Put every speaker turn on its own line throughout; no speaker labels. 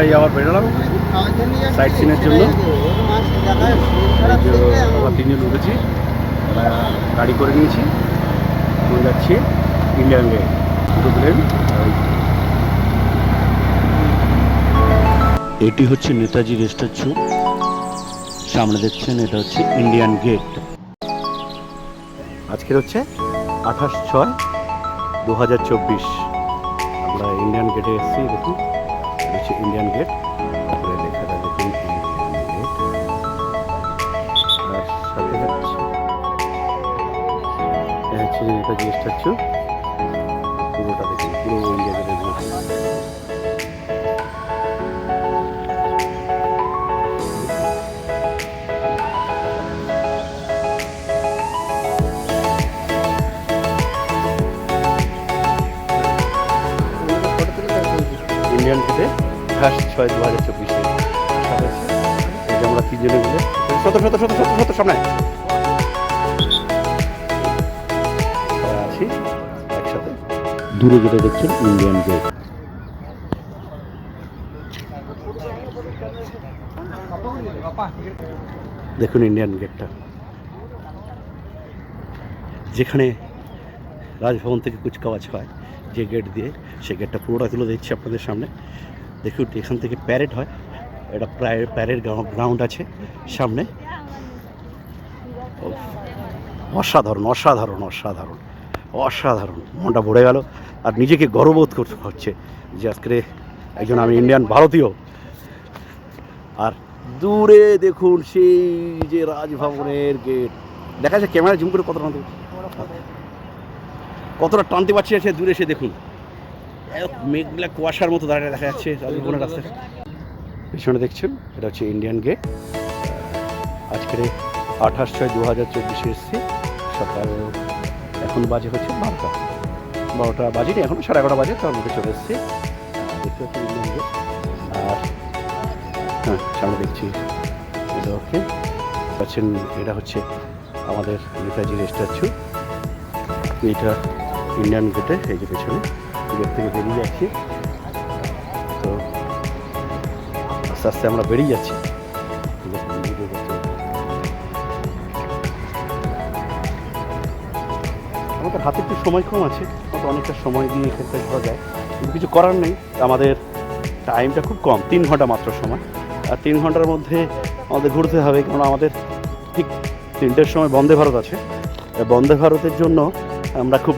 এই আবার বেরোলাম সাইট সিনের জন্য। আমরা তিনজন উঠেছি, গাড়ি করে নিয়েছি, চলে যাচ্ছি ইন্ডিয়ান গেট। দুটো প্লেন। এটি হচ্ছে নেতাজি স্ট্যাচু, সামনে দেখছেন এটা হচ্ছে ইন্ডিয়ান গেট। আজকের হচ্ছে 28/6/2024। আমরা ইন্ডিয়ান গেটে এসেছি, দেখুন এটা হচ্ছে ইন্ডিয়ান গেট, তারপরে লেখাটা দেখুন ইন্ডিয়ান গেট। আর সাথে হচ্ছে নেতাজি স্ট্যাচু, পুরোটা দেখুন, পুরো ইন্ডিয়া গেটের মতো। ইন্ডিয়ান গেটে 28/6/2024 আসা হয়েছে। এই যে আমরা তিনজনে মিলে সামনে আছি একসাথে। দূরে যেটা দেখছেন ইন্ডিয়ান গেট। দেখুন ইন্ডিয়ান গেটটা, যেখানে রাজভবন থেকে কুচকাওয়াজ হয় যে গেট দিয়ে, সেই গেটটা পুরোটা তুলে দিচ্ছি আপনাদের সামনে। দেখুন এখান থেকে প্যারেড হয়, এটা প্রায় প্যারেড গ্রাউন্ড আছে সামনে। অসাধারণ অসাধারণ অসাধারণ অসাধারণ, মনটা ভরে গেল। আর নিজেকে গর্ববোধ করতে হচ্ছে যে আজকে একজন আমি ইন্ডিয়ান ভারতীয়। আর দূরে দেখুন সেই যে রাজভবনের গেট, দেখা যাচ্ছে ক্যামেরা জুম করে কতটা টানতে পারছি আছে দূরে সে দেখুন, মেঘলা কুয়াশার মতো দাঁড়িয়ে দেখা যাচ্ছে রাজভবনের রাস্তায়। পিছনে দেখছেন এটা হচ্ছে ইন্ডিয়ান গেট। আজকের 28/6/2024 এসেছি সকাল, এখন বাজে হচ্ছে 12টা বাজেনি, এখন 11:30 বাজে, তার মধ্যে চলে এসেছি। দেখতে হচ্ছে ইন্ডিয়ান গেট। আর হ্যাঁ, সামনে দেখছি এটা ওকে পাচ্ছেন, এটা হচ্ছে আমাদের নেতাজির স্ট্যাচু। এইটা ইন্ডিয়ান গেটে, এই যে পেছনে গেট থেকে বেরিয়ে যাচ্ছি। তো আস্তে আস্তে আমরা বেরিয়ে যাচ্ছি। আমাদের হাতে একটু সময় কম আছে, হয়তো অনেকটা সময় দিয়ে এখানটা ঘোরা যায়, কিন্তু কিছু করার নেই। আমাদের টাইমটা খুব কম, 3 ঘন্টা মাত্র সময়। আর 3 ঘন্টার মধ্যে আমাদের ঘুরতে হবে, কারণ আমাদের ঠিক 3টের সময় বন্দে ভারত আছে। বন্দে ভারতের জন্য আমরা খুব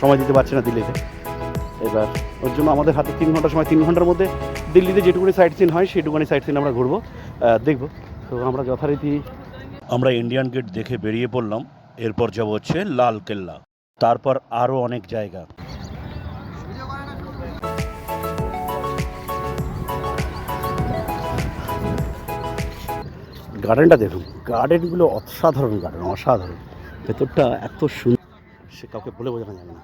সময় দিতে পারছি না দিল্লিতে। এবার ওর জন্য আমাদের হাতে 3 ঘন্টা সময়। 3 ঘন্টার মধ্যে দিল্লিতে যেটুকুনি সাইট সিন হয় সেইটুকুনি সাইট সিন আমরা ঘুরবো, দেখব। তো আমরা যথারীতি আমরা ইন্ডিয়ান গেট দেখে বেরিয়ে পড়লাম। এরপর যাব হচ্ছে লাল কেল্লা, তারপর আরও অনেক জায়গা। গার্ডেনটা দেখুন, গার্ডেনগুলো অসাধারণ গার্ডেন, অসাধারণ। ভেতরটা এত সুন্দর, সে কাউকে বলে বোঝানো যাবে না।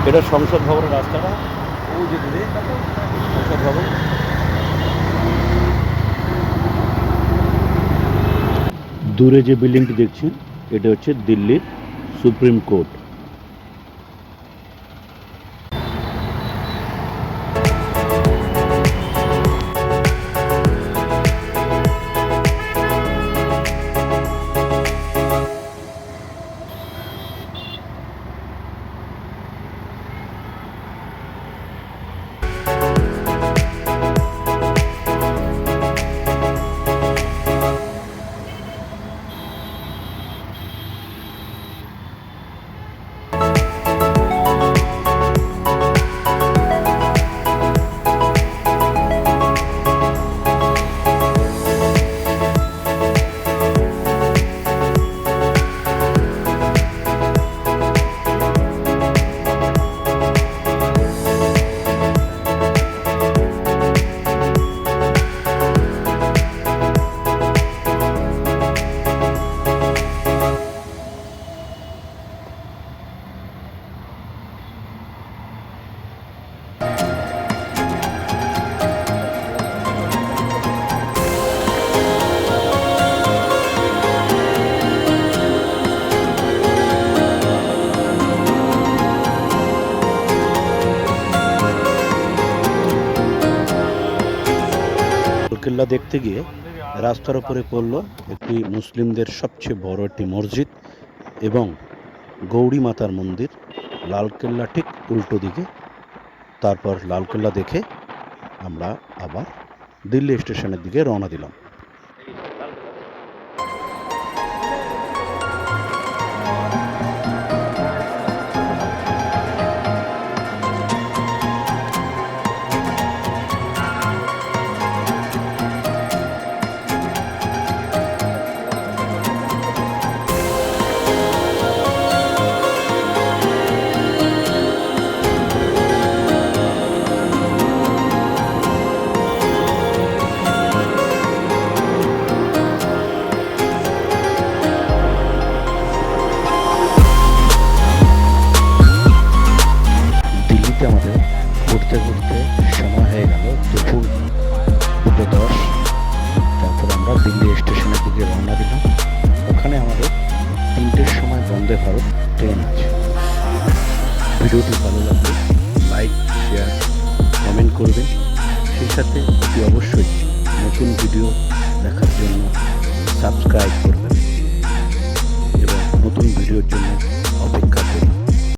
এটা সংসদ ভবনের রাস্তাটা, ওই যে দূরে সংসদ ভবন। দূরে যে বিল্ডিংটি দেখছেন এটা হচ্ছে দিল্লির সুপ্রিম কোর্ট। দেখতে গিয়ে রাস্তার উপরে পড়ল একটি মুসলিমদের সবচেয়ে বড় একটি মসজিদ এবং গৌরী মাতার মন্দির, লালকেল্লা ঠিক উল্টো দিকে। তারপর লালকেল্লা দেখে আমরা আবার দিল্লি স্টেশনের দিকে রওনা দিলাম। দিল্লিতে আমাদের ঘুরতে ঘুরতে সময় হয়ে গেল দুপুর 2:10। তারপর আমরা দিল্লি স্টেশনের দিকে রওনা দিলাম। ওখানে আমাদের 3টের সময় বন্দে ভারত ট্রেন আছে। ভিডিওটি ভালো লাগলে লাইক, শেয়ার, কমেন্ট করবেন। সেই সাথে অতি অবশ্যই নতুন ভিডিও দেখার জন্য সাবস্ক্রাইব করবেন।